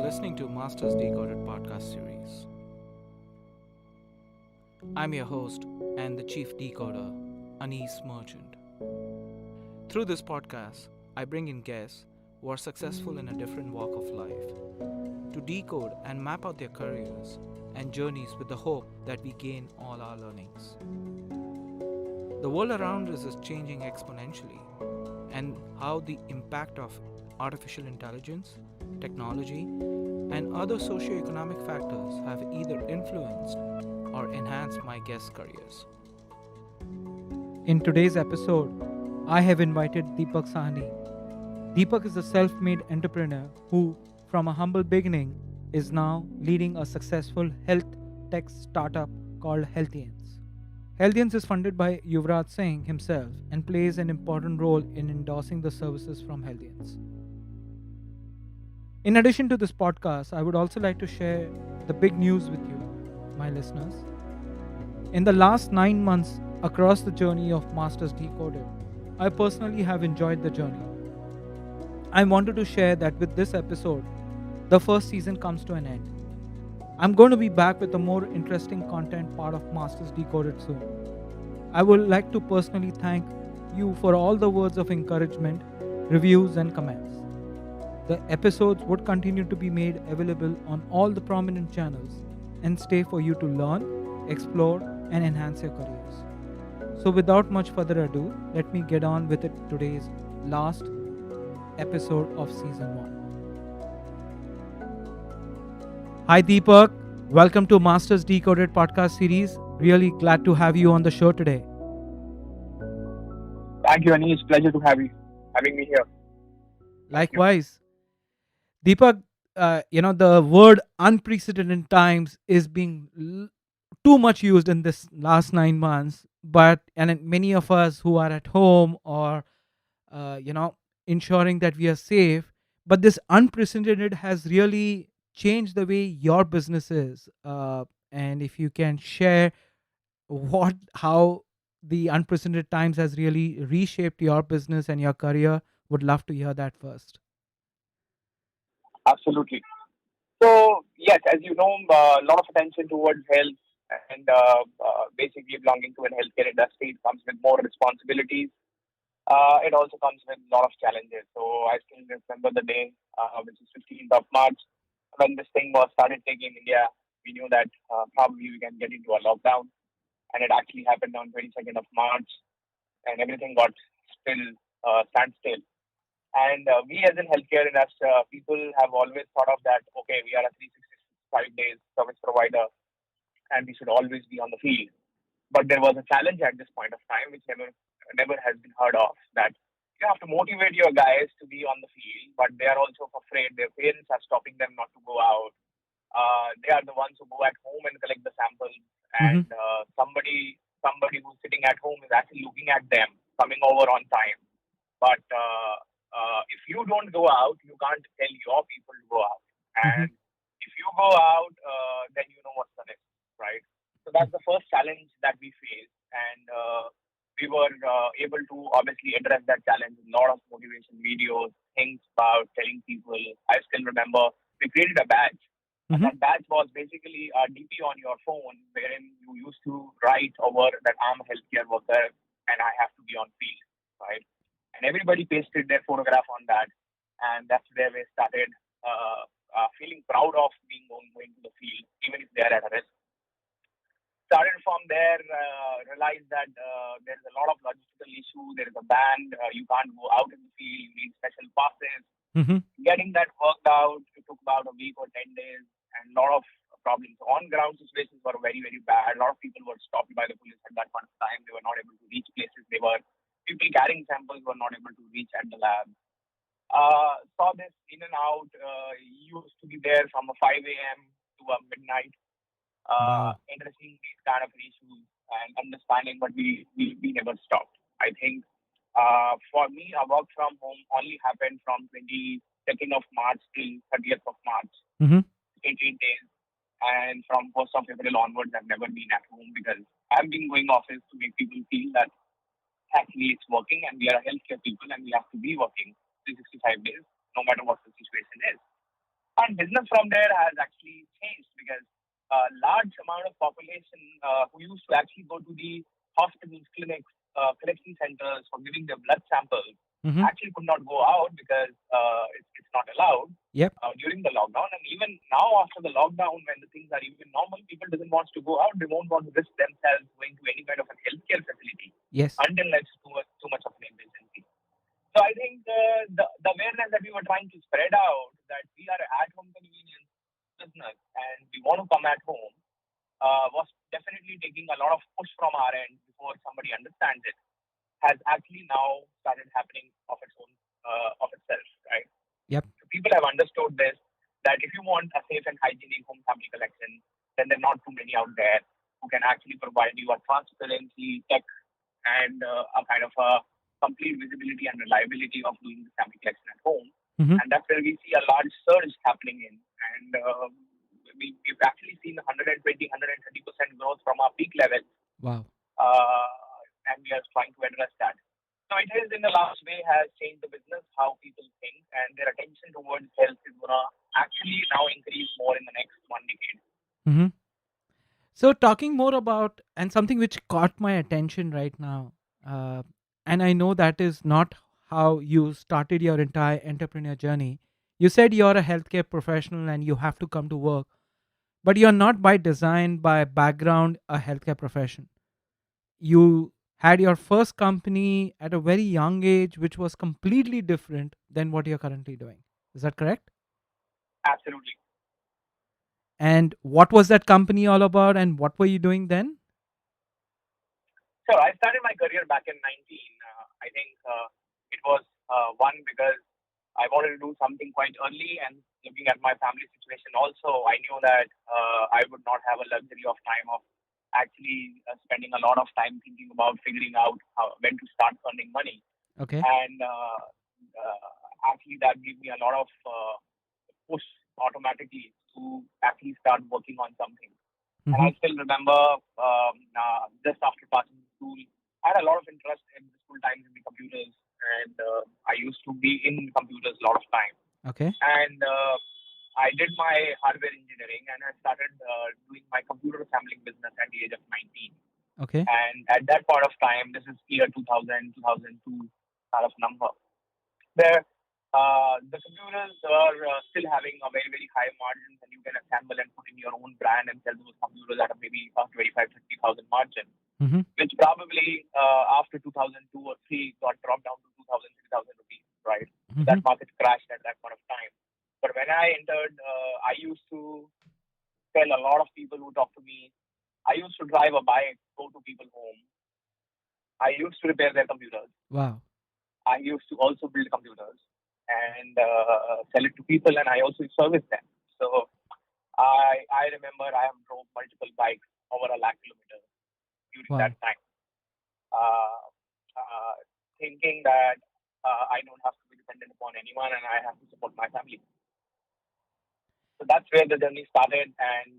listening to Masters Decoded podcast series. I'm your host and the chief decoder, Anis Merchant. Through this podcast, I bring in guests who are successful in a different walk of life to decode and map out their careers and journeys with the hope that we gain all our learnings. The world around us is changing exponentially, and how the impact of artificial intelligence, technology, and other socioeconomic factors have either influenced or enhanced my guests' careers. In today's episode, I have invited Deepak Sahni. Deepak is a self made entrepreneur who, from a humble beginning, is now leading a successful health tech startup called Healthians. Healthians is funded by Yuvraj Singh himself and plays an important role in endorsing the services from Healthians. In addition to this podcast, I would also like to share the big news with you, my listeners. In the last 9 months across the journey of Masters Decoded, I personally have enjoyed the journey. I wanted to share that with this episode, the first season comes to an end. I'm going to be back with a more interesting content part of Masters Decoded soon. I would like to personally thank you for all the words of encouragement, reviews, and comments. The episodes would continue to be made available on all the prominent channels and stay for you to learn, explore, and enhance your careers. So, without much further ado, let me get on with today's last episode of season 1. Hi Deepak, welcome to Masters Decoded podcast series. Really glad to have you on the show today. Thank you, Anis. Pleasure to having me here. Likewise. Deepak, the word unprecedented times is being too much used in this last 9 months, and many of us who are at home or, ensuring that we are safe, but this unprecedented has really changed the way your business is. And if you can share how the unprecedented times has really reshaped your business and your career, would love to hear that first. Absolutely. So, yes, as you know, a lot of attention towards health and basically belonging to a healthcare industry. It comes with more responsibilities. It also comes with a lot of challenges. So, I still remember the day, which is 15th of March, when this thing was started taking India. We knew that probably we can get into a lockdown, and it actually happened on 22nd of March, and everything got still standstill. And we as in healthcare industry, people have always thought of that, okay, we are a 365 days service provider and we should always be on the field. But there was a challenge at this point of time, which never has been heard of, that you have to motivate your guys to be on the field, but they are also afraid. Their parents are stopping them not to go out. They are the ones who go at home and collect the samples. Mm-hmm. And somebody who's sitting at home is actually looking at them, coming over on time. But if you don't go out, you can't tell your people to go out. Mm-hmm. And if you go out, then you know what's the next, right? So that's the first challenge that we faced. And we were able to obviously address that challenge with a lot of motivation videos, things about telling people. I still remember we created a badge. And Mm-hmm. that badge was basically a DP on your phone, wherein you used to write over that I'm a healthcare worker and I have to be on field, right? And everybody pasted their photograph on that, and that's where we started feeling proud of going to the field, even if they are at a risk. Started from there, realized that there is a lot of logistical issue. There is a ban. You can't go out in the field. You need special passes. Mm-hmm. Getting that worked out, it took about a week or 10 days, and a lot of problems. On ground situations were very, very bad. A lot of people were stopped by the police at that point of time. They were not able to reach places. People carrying samples were not able to reach at the lab. Saw this in and out. Used to be there from a 5 a.m. to a midnight, Wow. addressing these kind of issues and understanding, but we never stopped. I think for me, a work from home only happened from 22nd of March till 30th of March, Mm-hmm. 18 days. And from 1st of April onwards, I've never been at home because I've been going office to make people feel that actually it's working and we are healthcare people and we have to be working 365 days no matter what the situation is. And business from there has actually changed because a large amount of population who used to actually go to the hospitals, clinics, collection centers for giving their blood samples Mm-hmm. actually could not go out because it's not allowed Yep. during the lockdown. And even now, after the lockdown, when the things are even normal, people doesn't want to go out. They won't want to risk themselves going to any kind of a healthcare facility Yes. until it's too much of an emergency. So I think the awareness that we were trying to spread out, that we are at home convenience business and we want to come at home, was definitely taking a lot of push from our end before somebody understands it, has actually now started happening of its own, of itself, right? Yep. So people have understood this, that if you want a safe and hygienic home sample collection, then there are not too many out there who can actually provide you a transparency, tech, and a kind of a complete visibility and reliability of doing the sample collection at home. Mm-hmm. And that's where we see a large surge happening in. And we've actually seen 120, 130% growth from our peak level. Wow. And we are trying to address that. So it is in the last way has changed the business, how people think, and their attention towards health is going to actually now increase more in the next 1 decade. Mm-hmm. So, talking more about, and something which caught my attention right now, uh, and I know that is not how you started your entire entrepreneur journey. You said you're a healthcare professional and you have to come to work, but you're not by design, by background, a healthcare profession. You had your first company at a very young age, which was completely different than what you're currently doing. Is that correct? Absolutely. And what was that company all about, and what were you doing then? So I started my career back in 19. I think it was one because I wanted to do something quite early, and looking at my family situation also, I knew that I would not have a luxury of time of actually spending a lot of time thinking about figuring out when to start earning money. Okay. And actually, that gave me a lot of push automatically to actually start working on something. And Mm-hmm. I still remember just after passing school, I had a lot of interest in the school times in the computers, and I used to be in computers a lot of time. Okay. And I did my hardware engineering, and I started doing my computer assembling business at the age of 19. Okay. And at that point of time, this is year 2000, 2002 kind of number, where the computers are still having a very, very high margins, and you can assemble and put in your own brand and sell those computers at a maybe 25, 30,000 margin, Mm-hmm. which probably after 2002 or 3 got dropped down to 2,000, 3,000 rupees, right? So Mm-hmm. that market crashed at that point of time. But when I entered, I used to tell a lot of people who talk to me, I used to drive a bike, go to people's home. I used to repair their computers. Wow. I used to also build computers and sell it to people, and I also service them. So I remember I have drove multiple bikes over a lakh kilometers during that Wow. time, uh, uh, thinking that I don't have to be dependent upon anyone and I have to support my family. So that's where the journey started. And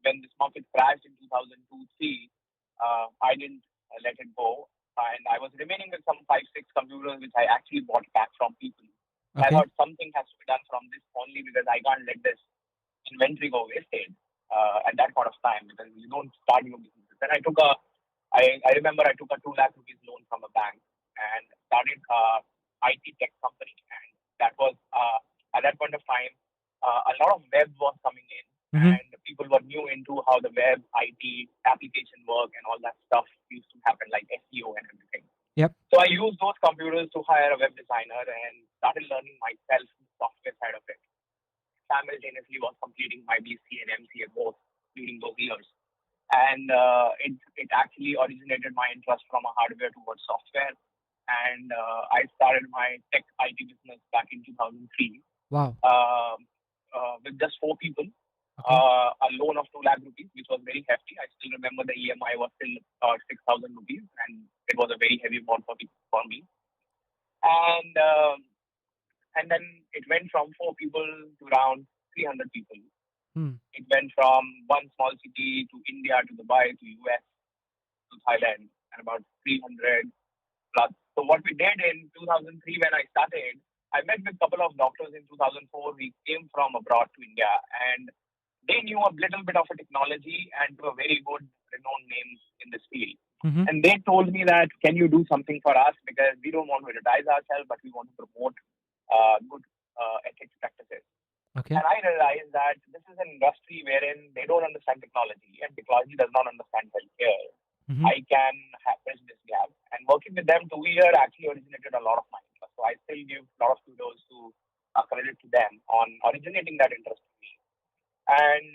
when this market crashed in 2002, 3, I didn't let it go. And I was remaining with some 5, 6 computers, which I actually bought back from people. I Okay. thought something has to be done from this only because I can't let this inventory go wasted at that point of time because you don't start your business. Then I remember I took a 2 lakh rupees loan from a bank and started IT tech company. And that was at that point of time, a lot of web was coming in, Mm-hmm. and people were new into how the web, IT, application work, and all that stuff used to happen, like SEO and everything. Yep. So I used those computers to hire a web designer and started learning myself the software side of it. Simultaneously, was completing my BC and MCA both during those years. And it actually originated my interest from a hardware towards software. And I started my tech IT business back in 2003 Wow. uh, with just 4 people, Okay. a loan of 2 lakh rupees, which was very hefty. I still remember the EMI was still 6,000 rupees, and it was a very heavy amount for me. And then it went from 4 people to around 300 people. Hmm. It went from one small city to India to Dubai to US to Thailand, and about 300 plus. So what we did in 2003 when I started, I I met with a couple of doctors in 2004. We came from abroad to India, and they knew a little bit of a technology and were very good, renowned names in this field. Mm-hmm. And they told me that, can you do something for us? Because we don't want to advertise ourselves, but we want to promote good ethics practices. Okay. And I realized that this is an industry wherein they don't understand technology, and technology does not understand healthcare. Mm-hmm. I can bridge this gap. And working with them 2 years actually originated a lot of my interest. So I still give a lot of kudos to credit to them on originating that interest in me. And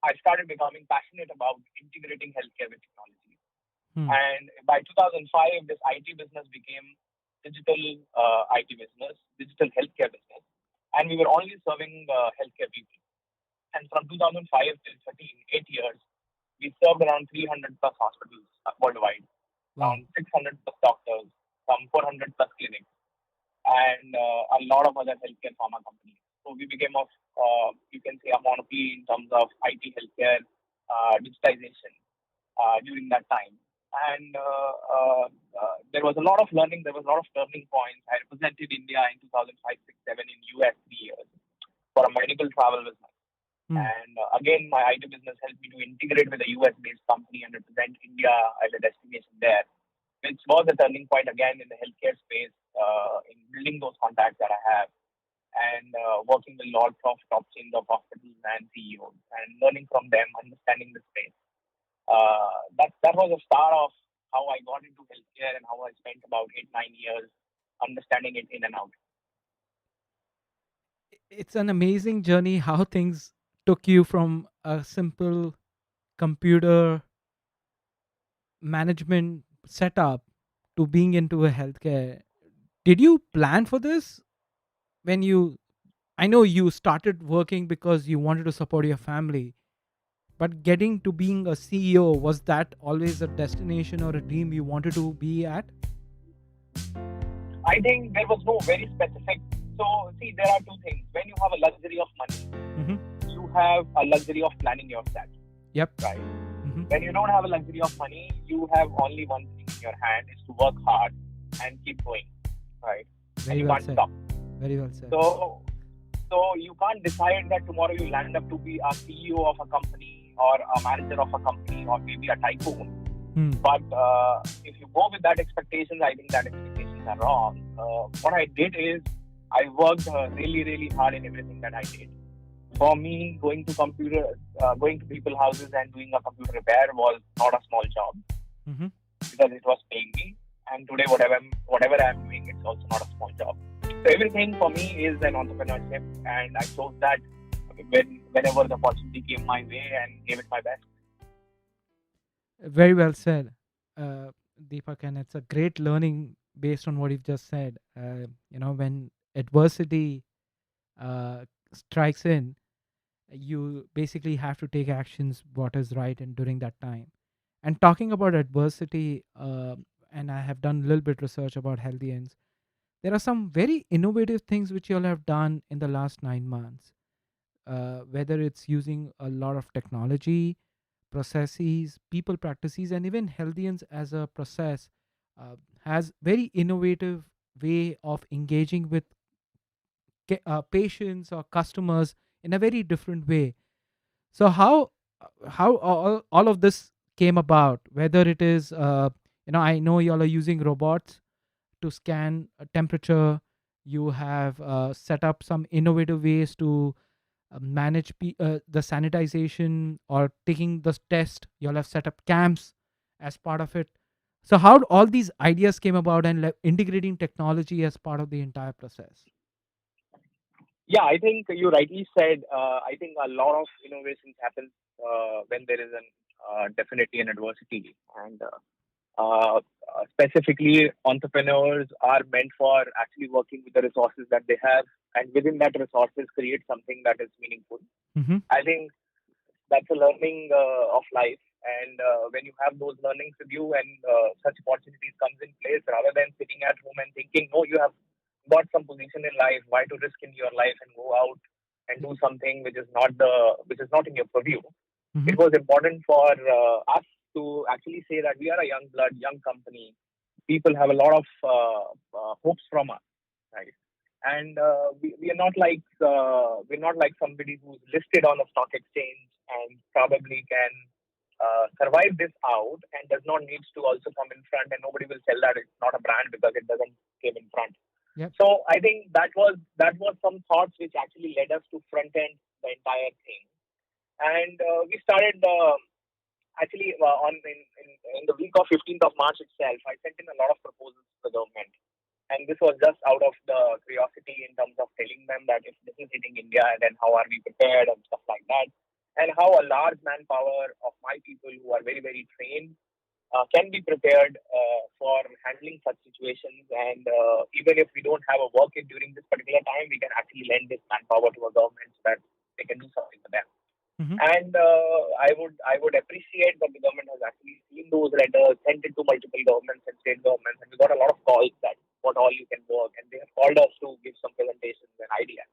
I started becoming passionate about integrating healthcare with technology. Hmm. And by 2005, this IT business became digital IT business, digital healthcare business. And we were only serving healthcare people. And from 2005 till 13, 8 years, we served around 300 plus hospitals worldwide, Wow. around 600 plus doctors, some 400 plus clinics, and a lot of other healthcare pharma companies. So we became you can say, a monopoly in terms of IT healthcare digitization during that time. And there was a lot of learning. There was a lot of turning points. I represented India in 2005, 6, 7 in US 3 years for a medical travel business. Hmm. And again, my IT business helped me to integrate with a US-based company and represent India as a destination there, which was a turning point again in the healthcare space, in building those contacts that I have and working with lots of top chains of hospitals and CEOs and learning from them, understanding the space. That was a start of how I got into healthcare and how I spent about 8, 9 years understanding it in and out. It's an amazing journey how things took you from a simple computer management setup to being into a healthcare. Did you plan for this when you I know you started working because you wanted to support your family, but getting to being a CEO, was that always a destination or a dream you wanted to be at? I think there was no very specific. So, see, there are two things. When you have a luxury of money, Mm-hmm. you have a luxury of planning your steps, Yep. right? Mm-hmm. When you don't have a luxury of money, you have only one thing in your hand is to work hard and keep going, right? And Very you well can't said. stop. Very well said. So you can't decide that tomorrow you land up to be a CEO of a company or a manager of a company or maybe a tycoon. Hmm. But if you go with that expectations, I think that expectations are wrong. What I did is I worked really, really hard in everything that I did. For me, going to people houses and doing a computer repair was not a small job Mm-hmm. because it was paying me. And today, whatever I'm doing, it's also not a small job. So everything for me is an entrepreneurship, and I chose that whenever the opportunity came my way and gave it my best. Very well said, Deepak, and it's a great learning based on what you've just said. When adversity strikes in, you basically have to take actions what is right and during that time. And talking about adversity, and I have done a little bit research about Healthians. There are some very innovative things which you all have done in the last 9 months. Whether it's using a lot of technology, processes, people practices, and even Healthians as a process has very innovative way of engaging with patients or customers in a very different way. So how all of this came about? Whether it is I know y'all are using robots to scan a temperature. You have set up some innovative ways to manage the sanitization or taking the test. Y'all have set up camps as part of it. So how all these ideas came about and integrating technology as part of the entire process? Yeah, I think you rightly said. I think a lot of innovations happen when there is definitely an adversity, and specifically entrepreneurs are meant for actually working with the resources that they have, and within that resources create something that is meaningful. Mm-hmm. I think that's a learning of life, and when you have those learnings with you and such opportunities comes in place, rather than sitting at home and thinking, no, you have got some position in life, why to risk in your life and go out and do something which is not in your purview. Mm-hmm. It was important for us to actually say that we are a young blood, young company. People have a lot of hopes from us, right? And we are not like we're not like somebody who's listed on a stock exchange and probably can survive this out and does not need to also come in front, and nobody will sell that it's not a brand because it doesn't came in front. Yep. So I think that was some thoughts which actually led us to front end the entire thing. And we started actually in the week of 15th of March itself. I sent in a lot of proposals to the government, and this was just out of the curiosity in terms of telling them that if this is hitting India, then how are we prepared and stuff like that, and how a large manpower of my people who are very very trained can be prepared for handling such situations. And even if we don't have a work in during this particular time, we can actually lend this manpower to a government so that they can do something for them. Mm-hmm. And I would appreciate that the government has actually seen those letters, sent it to multiple governments and state governments, and we got a lot of calls that what all you can work, and they have called us to give some presentations and ideas.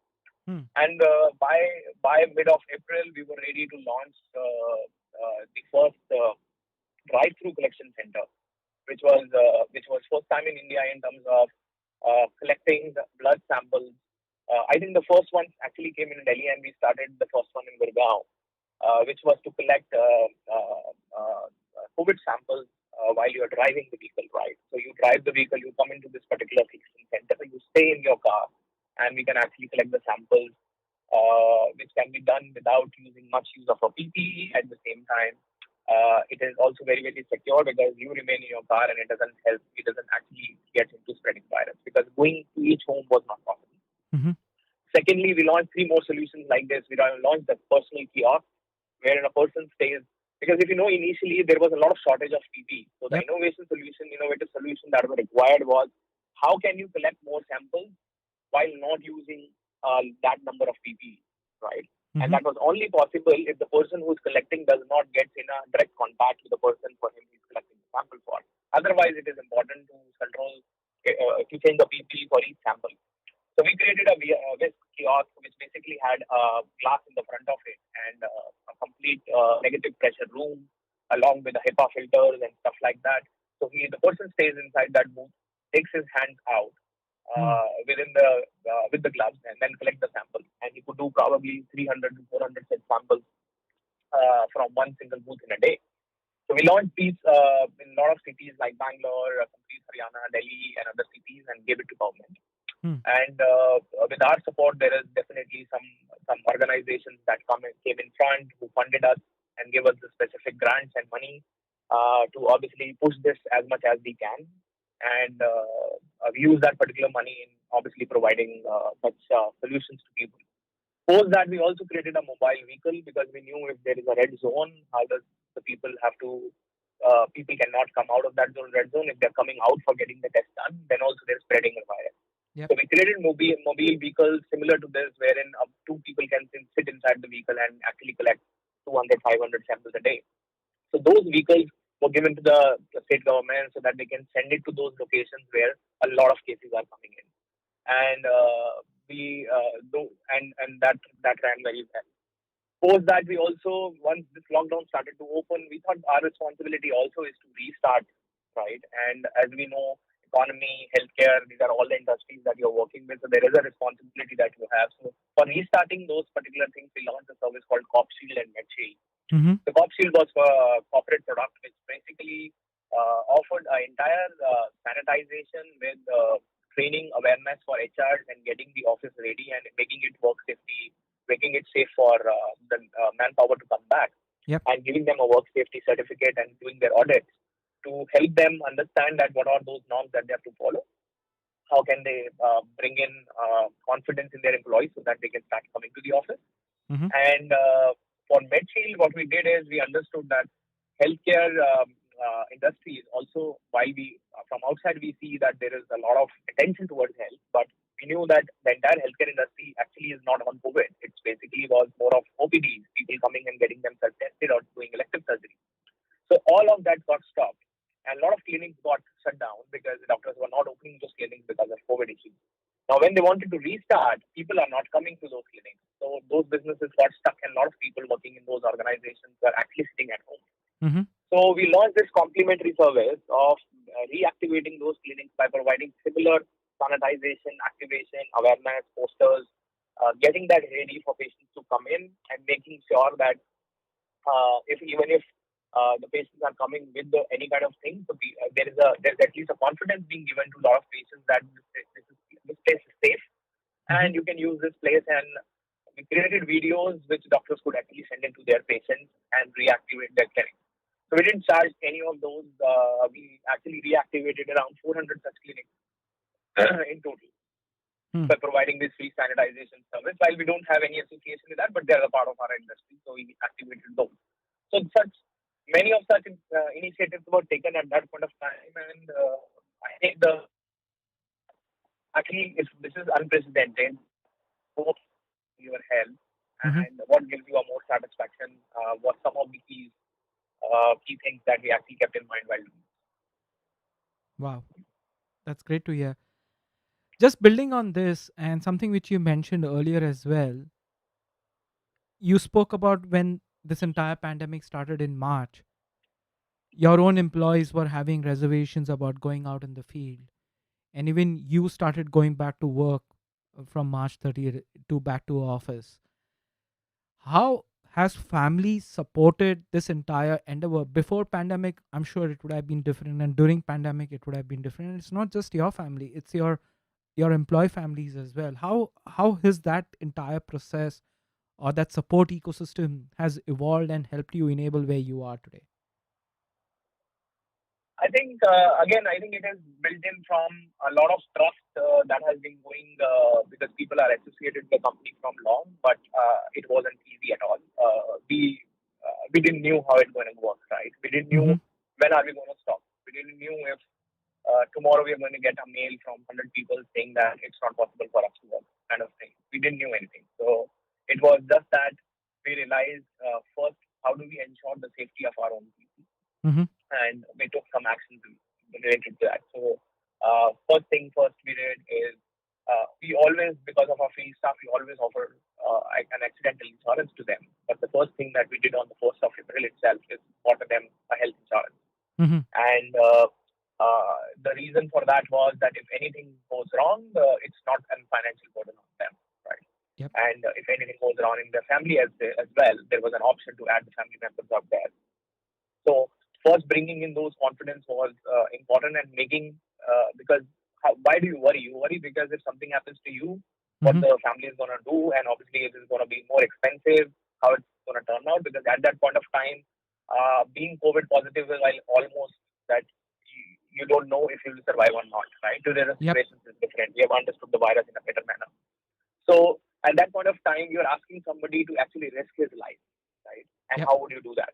Mm. And by mid of April, we were ready to launch the first drive-through collection center, which was first time in India in terms of collecting the blood samples. I think the first one actually came in Delhi, and we started the first one in Gurgaon, which was to collect COVID samples while you are driving the vehicle, right? So you drive the vehicle, you come into this particular collection center, you stay in your car, and we can actually collect the samples, which can be done without using much use of a PPE at the same time. It is also very, very secure because you remain in your car and it doesn't actually get into spreading virus because going to each home was not possible. Mm-hmm. Secondly, we launched three more solutions like this. We launched the personal kiosk wherein a person stays. Because if you know, initially there was a lot of shortage of PPE. So the Yep. innovative solution that was required was how can you collect more samples while not using that number of PPE, right? And Mm-hmm. that was only possible if the person who's collecting does not get in a direct contact with the person for him he's collecting the sample for. Otherwise, it is important to control to change the PPE for each sample. So we created a whisk kiosk which basically had glass in the front of it and a complete negative pressure room along with the HEPA filters and stuff like that. So the person stays inside that booth, takes his hands out Mm. with the gloves and then collect the sample. And he could do probably 300 to 400 such samples from one single booth in a day. So we launched these in a lot of cities like Bangalore, complete Haryana, Delhi, and other cities, and gave it to government. Mm. And with our support, there is definitely some organizations that came in front who funded us and gave us the specific grants and money to obviously push this as much as we can. And we use that particular money in obviously providing such solutions to people. Post that, we also created a mobile vehicle because we knew if there is a red zone, how does the people have to people cannot come out of that red zone. If they're coming out for getting the test done, then also they're spreading the virus. Yep. So we created mobile vehicles similar to this, wherein up two people can sit inside the vehicle and actually collect 200, 500 samples a day. So those vehicles were given to the state government so that they can send it to those locations where a lot of cases are coming in. And we do, and that ran very well. Post that, we also, once this lockdown started to open, we thought our responsibility also is to restart, right? And as we know, economy, healthcare, these are all the industries that you're working with. So there is a responsibility that you have. So for restarting those particular things, we launched a service called Cop Shield and Med Shield. Mm-hmm. The Cop Shield was a corporate product which basically offered an entire sanitization with training awareness for HRs and getting the office ready and making it work safety, making it safe for the manpower to come back, Yep. and giving them a work safety certificate and doing their audits to help them understand that what are those norms that they have to follow. How can they bring in confidence in their employees so that they can start coming to the office? Mm-hmm. And for MedShield, what we did is we understood that healthcare industry is also, while we from outside we see that there is a lot of attention towards health, but we knew that the entire healthcare industry actually is not on COVID. It's basically was more of OPDs, people coming and getting themselves tested or doing elective surgery. So all of that got stopped. And a lot of clinics got shut down because the doctors were not opening those clinics because of COVID issues. Now, when they wanted to restart, people are not coming to those clinics. So those businesses got stuck, and a lot of people working in those organizations were actually sitting at home. Mm-hmm. So we launched this complimentary service of reactivating those clinics by providing similar sanitization, activation, awareness, posters, getting that ready for patients to come in and making sure that if even if the patients are coming with any kind of thing, so there's at least a confidence being given to a lot of patients that this place is safe Mm-hmm. and you can use this place. And we created videos which doctors could actually send into their patients and reactivate their clinic. So we didn't charge any of those. We actually reactivated around 400 such clinics in total Hmm. by providing this free sanitization service. While we don't have any association with that, but they're a part of our industry, so we activated those. So such many of such initiatives were taken at that point of time, and I think the actually this is unprecedented. Both your health Mm-hmm. and what gives you a more satisfaction. What some of the key things that we actually kept in mind while doing. Wow, that's great to hear. Just building on this and something which you mentioned earlier as well, you spoke about when this entire pandemic started in March, your own employees were having reservations about going out in the field. And even you started going back to work from March 30th to back to office. How has family supported this entire endeavor? Before pandemic, I'm sure it would have been different, and during pandemic, it would have been different. And it's not just your family; it's your employee families as well. How has that entire process or that support ecosystem has evolved and helped you enable where you are today? I think again, I think it is built in from a lot of trust that has been going because people are associated with the company from long, but it wasn't easy at all. We didn't knew how it's going to work, right? We didn't Mm-hmm. knew when are we going to stop. We didn't knew if tomorrow we are going to get a mail from 100 people saying that it's not possible for us to work, kind of thing. We didn't knew anything, so it was just that we realized first how do we ensure the safety of our own people, Mm-hmm. and we took some actions related to that. So, first thing first we did is we always, because of our field staff, we always offer an accidental insurance to them. But the first thing that we did on the 1st of April itself is offer them a health insurance. Mm-hmm. And the reason for that was that if anything goes wrong, it's not a financial burden on them, right? Yep. And if anything goes wrong in their family as well, there was an option to add the family members up there. So first, bringing in those confidence was important, and making because why do you worry? You worry because if something happens to you, what Mm-hmm. the family is going to do, and obviously it is going to be more expensive. How it's going to turn out? Because at that point of time, being COVID positive is like almost that you don't know if you'll survive or not. Right? Today the Yep. situation is different. We have understood the virus in a better manner. So at that point of time, you're asking somebody to actually risk his life, right? And Yep. how would you do that?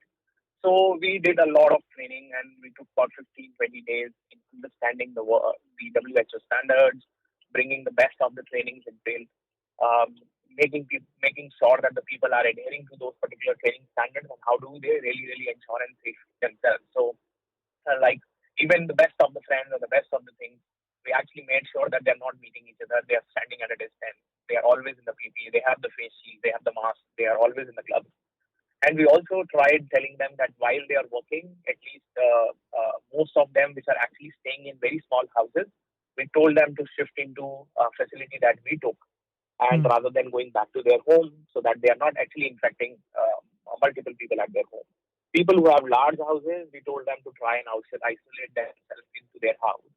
So we did a lot of training, and we took about 15, 20 days in understanding the WHO standards, bringing the best of the trainings entailed, um, making sure that the people are adhering to those particular training standards, and how do they really, really ensure and save themselves. So like even the best of the friends or the best of the things, we actually made sure that they're not meeting each other. They are standing at a distance. They are always in the PPE. They have the face shield. They have the mask. They are always in the gloves. And we also tried telling them that while they are working, at least most of them, which are actually staying in very small houses, we told them to shift into a facility that we took, and Hmm. rather than going back to their home, so that they are not actually infecting multiple people at their home. People who have large houses, we told them to try and isolate themselves into their house,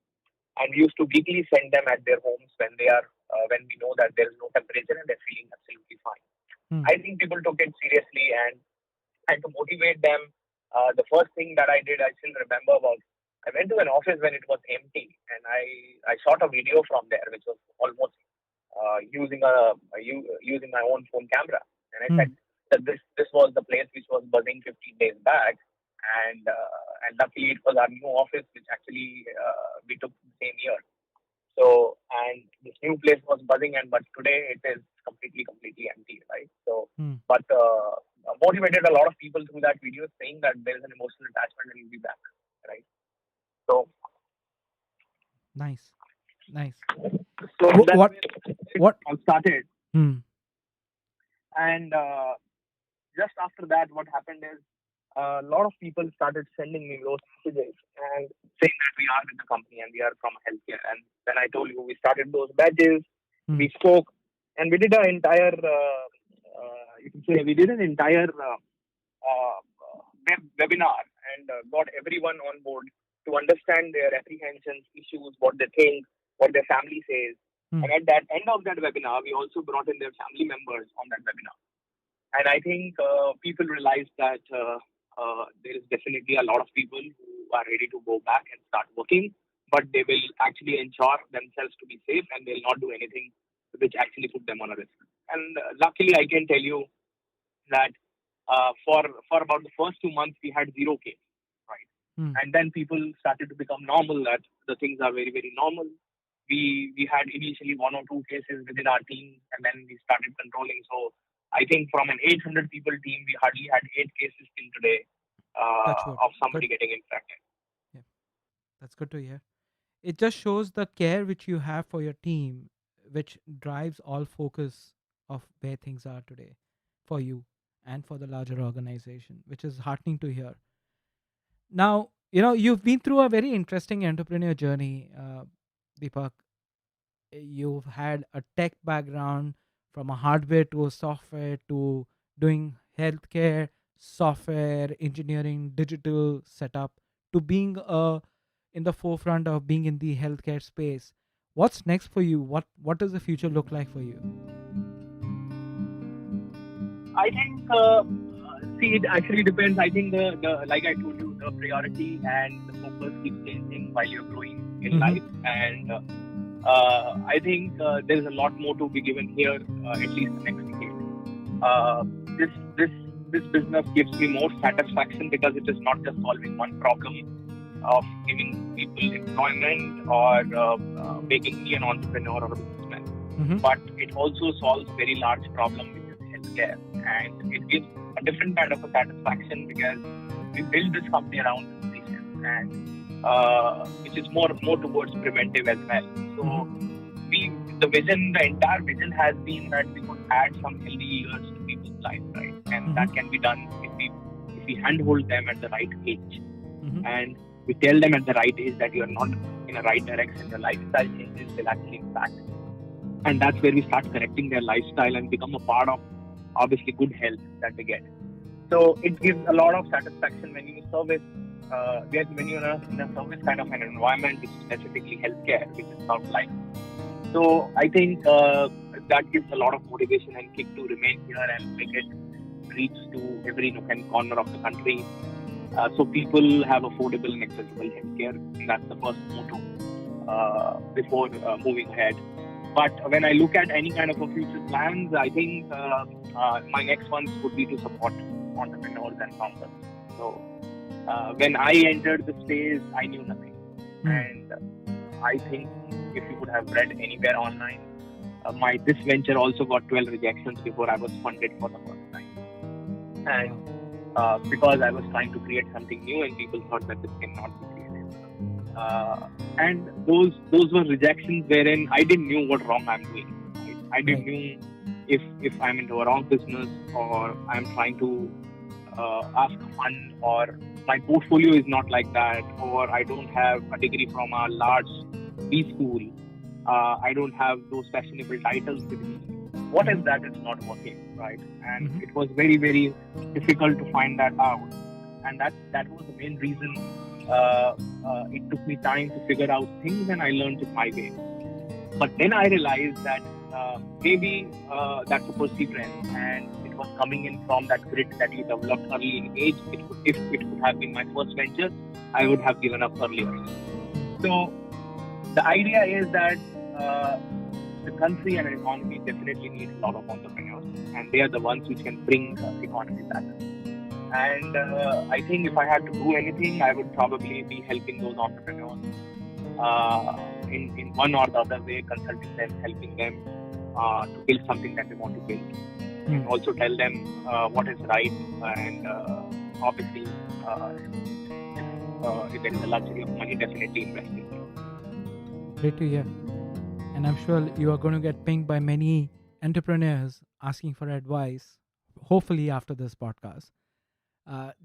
and we used to weekly send them at their homes when we know that there is no temperature and they're feeling absolutely fine. Hmm. I think people took it seriously, and to motivate them, the first thing that I did, I still remember, was I went to an office when it was empty, and I shot a video from there, which was almost using my own phone camera, and I Hmm. said that this was the place which was buzzing 15 days back, and luckily it was our new office which actually we took the same year. So, and this new place was buzzing, and but today it is completely empty, right? So, Hmm. but motivated a lot of people through that video, saying that there is an emotional attachment and you'll be back, right? So, Nice. Nice. so that's What? where it What? all started, Hmm. and just after that, what happened is a lot of people started sending me those messages and saying that we are with the company and we are from healthcare. And when I told you we started those badges, Hmm. we spoke and we did an entire, you can say, we did an entire uh, webinar and got everyone on board to understand their apprehensions, issues, what they think, what their family says. Hmm. And at that end of that webinar, we also brought in their family members on that webinar. And I think people realized that there is definitely a lot of people who are ready to go back and start working, but they will actually ensure themselves to be safe and they'll not do anything which actually put them on a risk. And luckily, I can tell you that for about the first 2 months, we had zero case, right? Hmm. And then people started to become normal, that the things are very, very normal. We had initially one or two cases within our team, and then we started controlling. So I think from an 800 people team, we hardly had 8 cases till today Touch wood. of somebody Good. getting infected. Yeah, that's good to hear. It just shows the care which you have for your team, which drives all focus of where things are today for you and for the larger organization, which is heartening to hear. Now, you've been through a very interesting entrepreneur journey, Deepak. You've had a tech background, from a hardware to a software to doing healthcare, software, engineering, digital setup, to being in the forefront of being in the healthcare space. What's next for you? What does the future look like for you? I think, see, it actually depends. I think the like I told you, the priority and the focus keeps changing while you're growing in Mm-hmm. life. And I think there's a lot more to be given here, at least the next decade. Uh, this this this business gives me more satisfaction because it is not just solving one problem of giving people employment or making me an entrepreneur or a businessman, Mm-hmm. but it also solves a very large problem, which is healthcare, and it gives a different kind of a satisfaction because we build this company around patients, and which is more towards preventive as well. So Mm-hmm. the entire vision has been that we could add some healthy years to people's life, right? And Mm-hmm. that can be done if we handhold them at the right age, Mm-hmm. and we tell them at the right age that you are not in a right direction. Your lifestyle changes will actually impact, and that's where we start correcting their lifestyle and become a part of obviously good health that they get. So it gives a lot of satisfaction when you service. When you're in a service kind of an environment, which is specifically healthcare, which is not life. So I think that gives a lot of motivation and kick to remain here and make it reach to every nook and corner of the country. So people have affordable and accessible healthcare. And that's the first motto before moving ahead. But when I look at any kind of a future plans, I think my next ones would be to support entrepreneurs and founders. So when I entered the space, I knew nothing. And I think if you would have read anywhere online, this venture also got 12 rejections before I was funded for the first time. And because I was trying to create something new and people thought that this cannot be created. And those were rejections wherein I didn't know what wrong I'm doing. Right? I didn't know if I'm into a wrong business or I'm trying to ask a fund, or my portfolio is not like that, or I don't have a degree from a large B school. I don't have those fashionable titles with me. What is that? It's not working, right? And it was very, very difficult to find that out. And that was the main reason it took me time to figure out things, and I learned it my way. But then I realized that maybe that's a perseverance, and it was coming in from that grit that you developed early in age. If it could have been my first venture, I would have given up earlier. So the idea is that the country and economy definitely needs a lot of entrepreneurs, and they are the ones which can bring the economy back. And I think if I had to do anything, I would probably be helping those entrepreneurs in one or the other way, consulting them, helping them to build something that they want to build. And also tell them what is right, and obviously if there is a luxury of money, definitely invest in it. Great to hear. And I'm sure you are going to get pinged by many entrepreneurs asking for advice, hopefully after this podcast.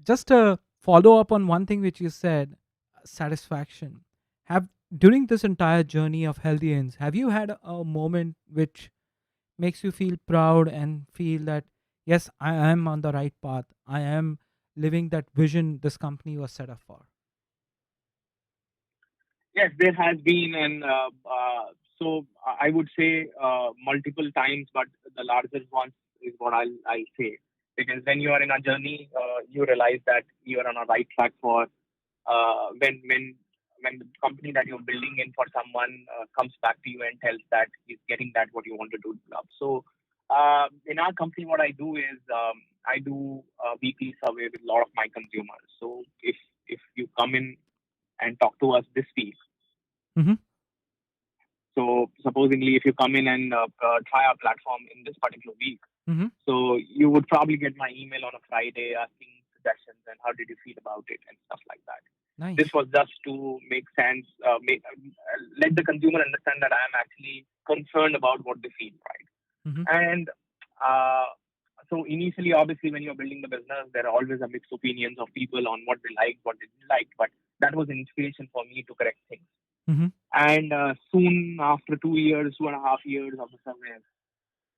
Just to follow up on one thing which you said, satisfaction. Have During this entire journey of Healthians, have you had a moment which makes you feel proud and feel that yes, I am on the right path. I am living that vision this company was set up for. Yes, there has been, and so I would say multiple times, but the largest one is what I'll say, because when you are in a journey, you realize that you are on a right track for when the company that you're building in for someone comes back to you and tells that he's getting that what you wanted to develop. So in our company, what I do is I do a weekly survey with a lot of my consumers. So if you come in and talk to us this week, Mm-hmm. so supposedly if you come in and try our platform in this particular week, Mm-hmm. so you would probably get my email on a Friday asking suggestions and how did you feel about it and stuff like that. This Nice. was just to make sense, let the consumer understand that I am actually concerned about what they feel, right? Mm-hmm. And uh, so initially, obviously, when you're building the business, there are always a mixed opinions of people on what they like, what they didn't like. But that was inspiration for me to correct things. Mm-hmm. And soon after 2 years, 2.5 years of the service,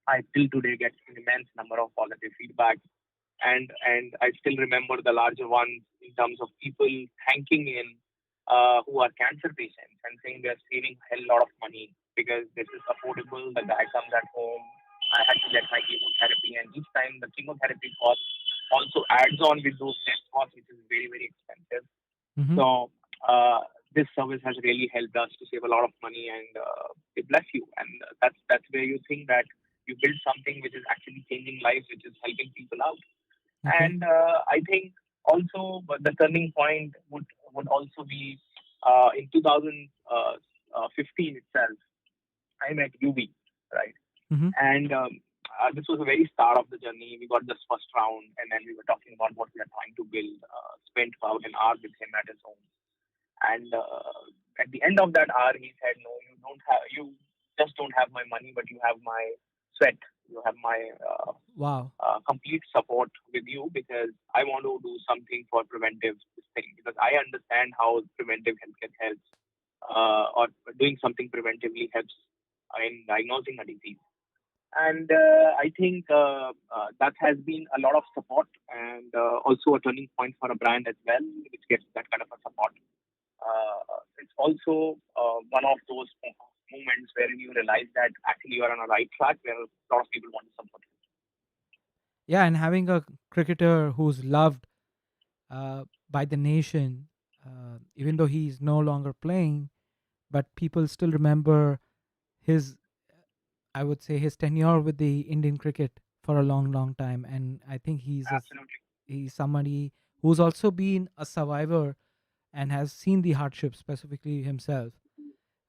I still today get an immense number of positive feedback, and I still remember the larger ones in terms of people thanking in who are cancer patients and saying they're saving a hell lot of money because this is affordable. The guy comes at home. I had to get my chemotherapy, and each time the chemotherapy cost also adds on with those test costs, which is very very expensive. Mm-hmm. So this service has really helped us to save a lot of money, and it bless you. And that's where you think that you build something which is actually changing lives, which is helping people out. Okay. And I think also the turning point would also be in 2015 itself. I met UV, right? Mm-hmm. And this was the very start of the journey. We got this first round, and then we were talking about what we are trying to build. Spent about an hour with him at his home, and at the end of that hour, he said, "No, you just don't have my money, but you have my sweat. You have my Wow. complete support with you because I want to do something for preventive this thing because I understand how preventive healthcare helps or doing something preventively helps in diagnosing a disease." And I think that has been a lot of support and also a turning point for a brand as well, which gets that kind of a support. It's also one of those moments where you realize that actually you are on a right track where a lot of people want to support you. Yeah, and having a cricketer who's loved by the nation, even though he's no longer playing, but people still remember his, I would say, his tenure with the Indian cricket for a long, long time. And I think Absolutely. he's somebody who's also been a survivor and has seen the hardship specifically himself.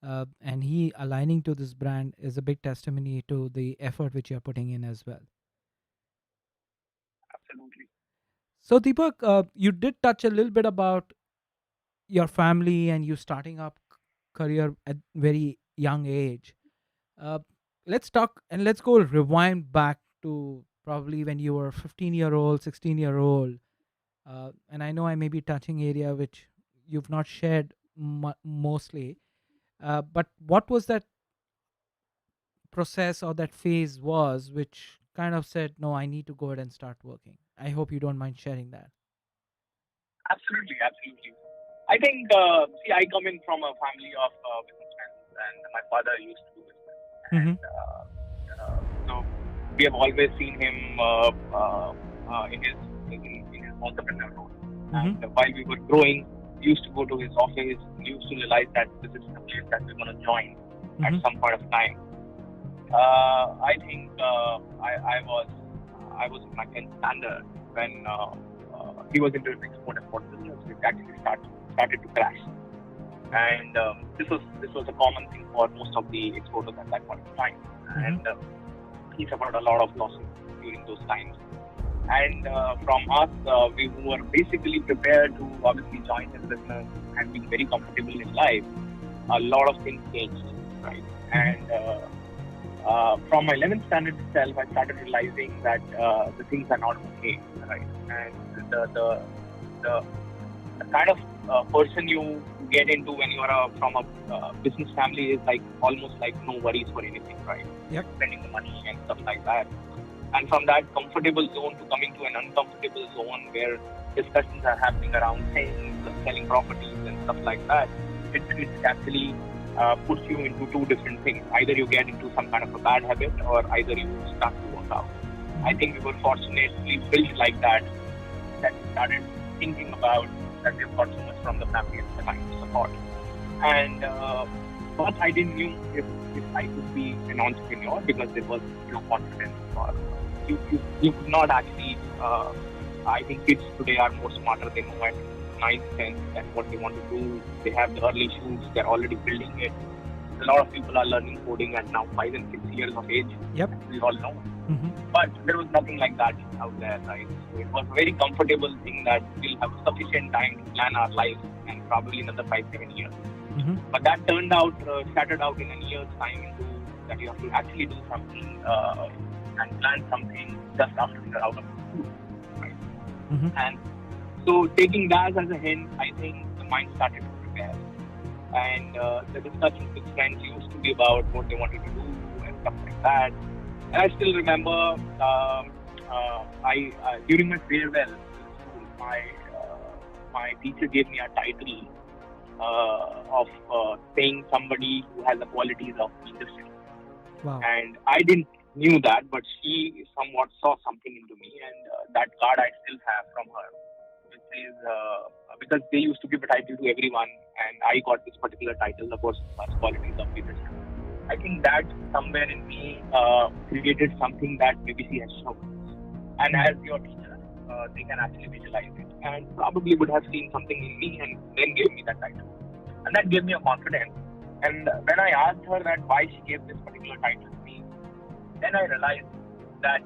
And he aligning to this brand is a big testimony to the effort which you're putting in as well. Absolutely. So Deepak, you did touch a little bit about your family and you starting up career at very young age. Uh, let's talk and let's go rewind back to probably when you were 15-year-old, 16-year-old. And I know I may be touching area which you've not shared mostly. But what was that process or that phase was which kind of said, no, I need to go ahead and start working? I hope you don't mind sharing that. Absolutely, absolutely. I think, see, I come in from a family of businessmen, and my father used to do business, Mm-hmm. and so we have always seen him in his entrepreneur role. Mm-hmm. And while we were growing, we used to go to his office. We used to realize that this is the place that we're going to join at Mm-hmm. some point of time. I think I was in my 10th standard when he was into his export business, which actually started to crash. And this was a common thing for most of the exporters at that point of time. Mm-hmm. And he suffered a lot of losses during those times. And from us, we were basically prepared to obviously join his business and be very comfortable in life. A lot of things changed, right? Mm-hmm. And from my 11th standard itself, I started realizing that the things are not okay, right? And the, the kind of person you get into when you are from a business family is like almost like no worries for anything, right? Yep. Spending the money and stuff like that. And from that comfortable zone to coming to an uncomfortable zone where discussions are happening around things, selling properties and stuff like that, it actually puts you into two different things. Either you get into some kind of a bad habit, or either you start to work out. I think we were fortunately built like that, that we started thinking about that we've got so much from the family and the kind of support. And but I didn't know if I could be an entrepreneur, because there was confidence, or you could not actually. I think kids today are more smarter. They know at 9th, 10th and what they want to do. They have the early shoots. They're already building it. A lot of people are learning coding at now 5 and 6 years of age. Yep. We all know. Mm-hmm. But there was nothing like that out there, right? So it was a very comfortable thing that we'll have sufficient time to plan our life, and probably another 5, 7 years. Mm-hmm. But that turned out, started out in a year's time into that you have to actually do something and plan something just after you're out of school, right? Mm-hmm. And so taking that as a hint, I think the mind started to prepare. And the discussions with friends used to be about what they wanted to do and stuff like that. And I still remember during my farewell to school, my teacher gave me a title of saying somebody who has the qualities of leadership. Wow. And I didn't knew that, but she somewhat saw something into me, and that card I still have from her, which is because they used to give a title to everyone, and I got this particular title, the person who has qualities of leadership. I think that somewhere in me created something that maybe she has shown. And as your teacher, they can actually visualize it, and probably would have seen something in me and then gave me that title. And that gave me a confidence. And when I asked her that why she gave this particular title to me, then I realized that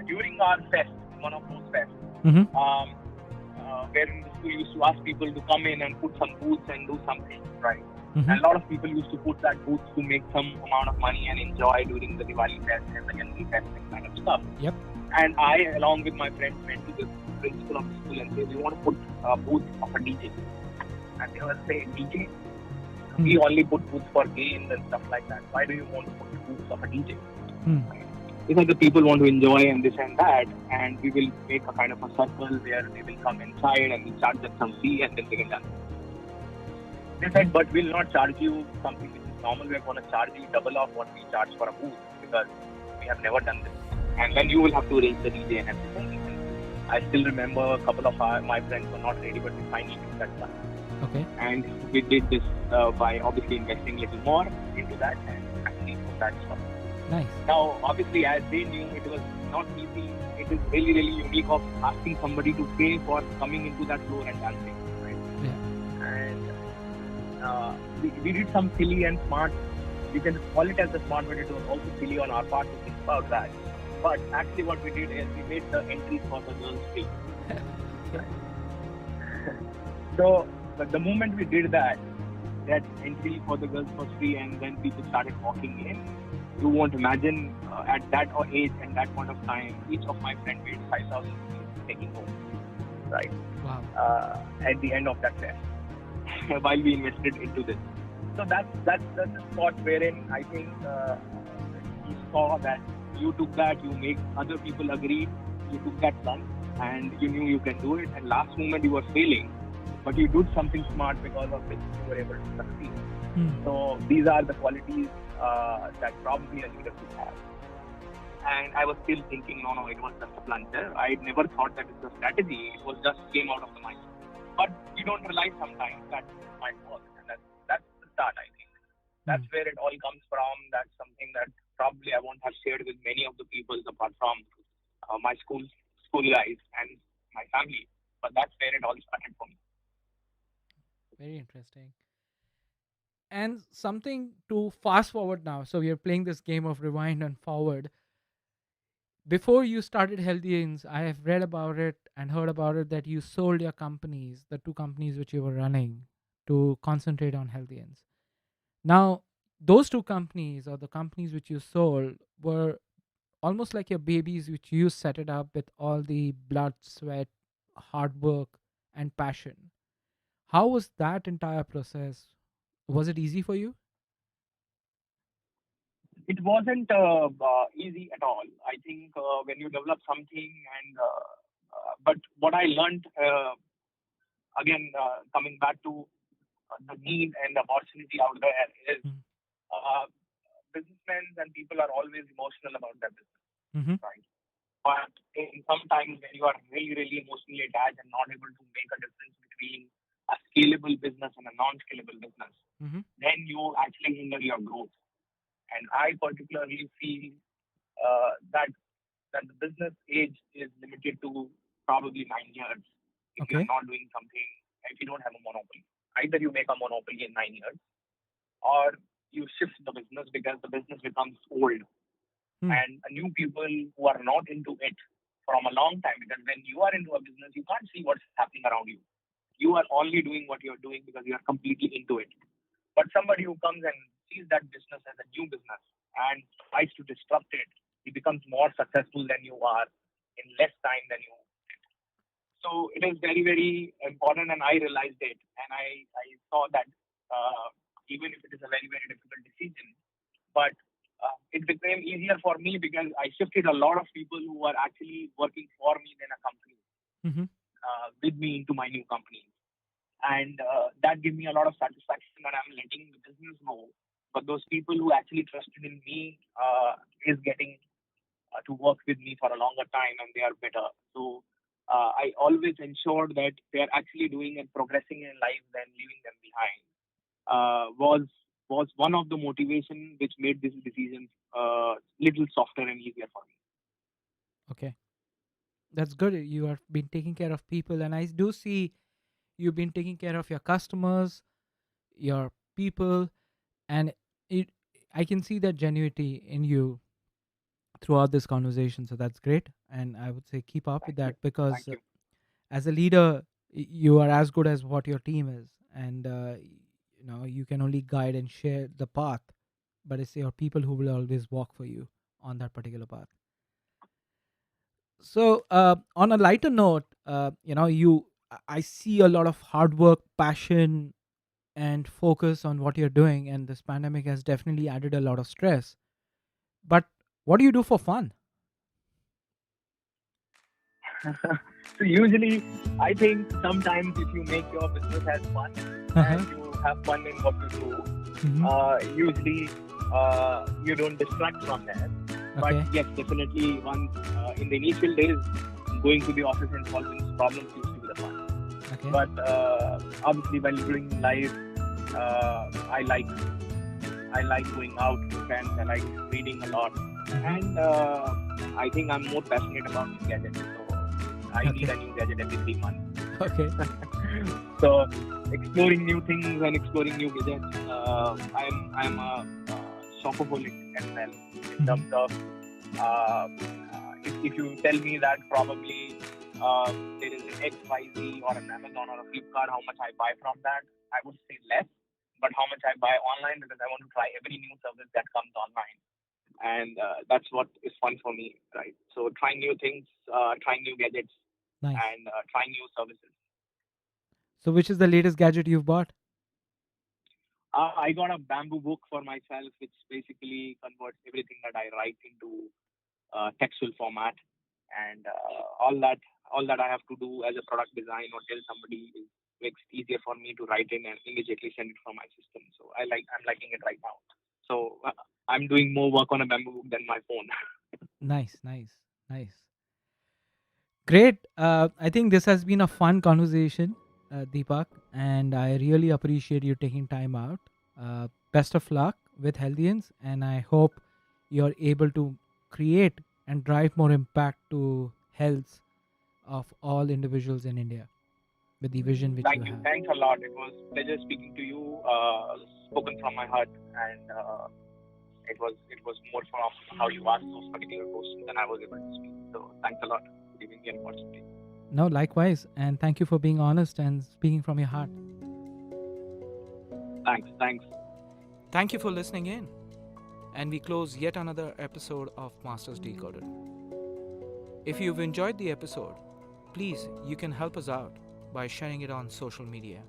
during our fest, one of those fests, where in the school used to ask people to come in and put some booths and do something, right? Mm-hmm. And a lot of people used to put that booth to make some amount of money and enjoy during the Diwali fest and the Gangi fest and kind of stuff. Yep. And I, along with my friends, went to the principal of the school and said, we want to put a booth of a DJ. And they were saying, DJ? We only put booths for games and stuff like that. Why do you want to put booths of a DJ? Because the people want to enjoy and this and that, and we will make a kind of a circle where they will come inside and we'll charge them some fee and then they can dance. They said, but we'll not charge you something which is normal. We're going to charge you double of what we charge for a booth, because we have never done this. And then you will have to arrange the DJ and everything. I still remember a couple of my friends were not ready, but we finally did that done. Okay. And we did this by obviously investing a little more into that and actually put that stuff. Nice. Now, obviously, as they knew, it was not easy. It is really, really unique of asking somebody to pay for coming into that floor and dancing, right? Yeah. And we did some silly and smart. You can call it as a smart, but it was also silly on our part to think about that. But actually, what we did is we made the entries for the girls free. So, but the moment we did that entry for the girls was free, and then people started walking in. You won't imagine at that age and that point of time, each of my friends paid 5,000 rupees taking home, right? Wow. At the end of that fest, while we invested into this. So that's the spot wherein I think you saw that you took that, you make other people agree, you took that plunge, and you knew you can do it. And last moment you were failing, but you did something smart because of which you were able to succeed. So these are the qualities that probably a leader should have. And I was still thinking, no, it was just a plunger. I never thought that it was a strategy. It was just came out of the mind. But you don't realize sometimes that it might work. And that's the start, I think. That's where it all comes from. That's something that probably I won't have shared with many of the people apart from my school guys and my family. But that's where it all started for me. Very interesting. And something to fast forward now. So we are playing this game of rewind and forward. Before you started Healthians, I have read about it and heard about it that you sold your companies, the two companies which you were running, to concentrate on Healthians. Now, those two companies or the companies which you sold were almost like your babies, which you set it up with all the blood, sweat, hard work, and passion. How was that entire process? Was it easy for you? It wasn't easy at all. I think when you develop something, but what I learned, again, coming back to the need and the opportunity out there is uh, businessmen and people are always emotional about their business, Mm-hmm. right? But in sometimes when you are really, really emotionally attached and not able to make a difference between a scalable business and a non-scalable business, Mm-hmm. then you actually hinder your growth. And I particularly feel that the business age is limited to probably 9 years if you are Okay. not doing something, if you don't have a monopoly. Either you make a monopoly in 9 years or you shift the business because the business becomes old Hmm. and new people who are not into it from a long time. Because when you are into a business, you can't see what's happening around you. You are only doing what you're doing because you are completely into it. But somebody who comes and sees that business as a new business and tries to disrupt it, he becomes more successful than you are in less time than you. So it is very, very important, and I realized it, and I saw that even if it is a very, very difficult decision, but it became easier for me because I shifted a lot of people who were actually working for me in a company Mm-hmm. with me into my new company, and that gave me a lot of satisfaction that I'm letting the business go. But those people who actually trusted in me is getting to work with me for a longer time, and they are better. So I always ensured that they are actually doing and progressing in life than leaving them behind. Was one of the motivation which made this decision little softer and easier for me. Okay. That's good. You have been taking care of people, and I do see you've been taking care of your customers, your people, and it. I can see that genuinity in you throughout this conversation. So that's great, and I would say keep up with Thank you. that because Thank you. as a leader, you are as good as what your team is, and you can only guide and share the path, but it's your people who will always walk for you on that particular path. So, on a lighter note, I see a lot of hard work, passion, and focus on what you're doing, and this pandemic has definitely added a lot of stress. But what do you do for fun? So usually, I think sometimes if you make your business as fun and Uh-huh. you have fun in what you do, Hmm. usually you don't distract from that. But Okay. yes, definitely once in the initial days, going to the office and solving problems used to be the fun. Okay. But obviously, while doing life, I like going out with friends. I like reading a lot, Hmm. and I think I'm more passionate about new gadgets. So I need Okay. a new gadget every 3 months. Okay. So exploring new things and exploring new gadgets. I'm a shopaholic as well in Hmm. terms of if you tell me that probably there is an XYZ or an Amazon or a Flipkart, how much I buy from that, I would say less. But how much I buy online because I want to try every new service that comes online, and that's what is fun for me, right? So trying new things, trying new gadgets, Nice. and trying new services. So, which is the latest gadget you've bought? I got a bamboo book for myself, which basically converts everything that I write into textual format, and all that I have to do as a product design or tell somebody is makes it easier for me to write in and immediately send it from my system. So I'm liking it right now. So I'm doing more work on a bamboo book than my phone. Nice, nice, nice. Great. I think this has been a fun conversation, Deepak, and I really appreciate you taking time out. Best of luck with Healthians, and I hope you're able to create and drive more impact to health of all individuals in India with the vision which you Thank you. have. Thanks a lot. It was a pleasure speaking to you. Spoken from my heart, and it was more from how you asked those particular questions than I was able to speak. So thanks a lot for giving me an opportunity. No, likewise, and thank you for being honest and speaking from your heart. Thanks. Thanks. Thank you for listening in. And we close yet another episode of Masters Decoded. If you've enjoyed the episode, please, you can help us out by sharing it on social media.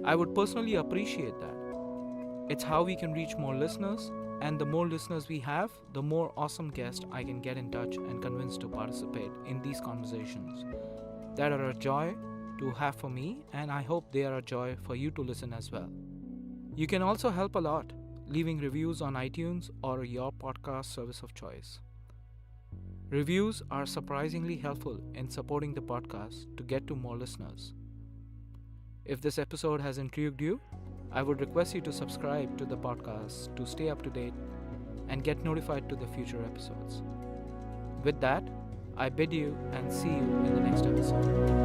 I would personally appreciate that. It's how we can reach more listeners, and the more listeners we have, the more awesome guests I can get in touch and convince to participate in these conversations that are a joy to have for me, and I hope they are a joy for you to listen as well. You can also help a lot leaving reviews on iTunes or your podcast service of choice. Reviews are surprisingly helpful in supporting the podcast to get to more listeners. If this episode has intrigued you, I would request you to subscribe to the podcast to stay up to date and get notified to the future episodes. With that, I bid you and see you in the next episode.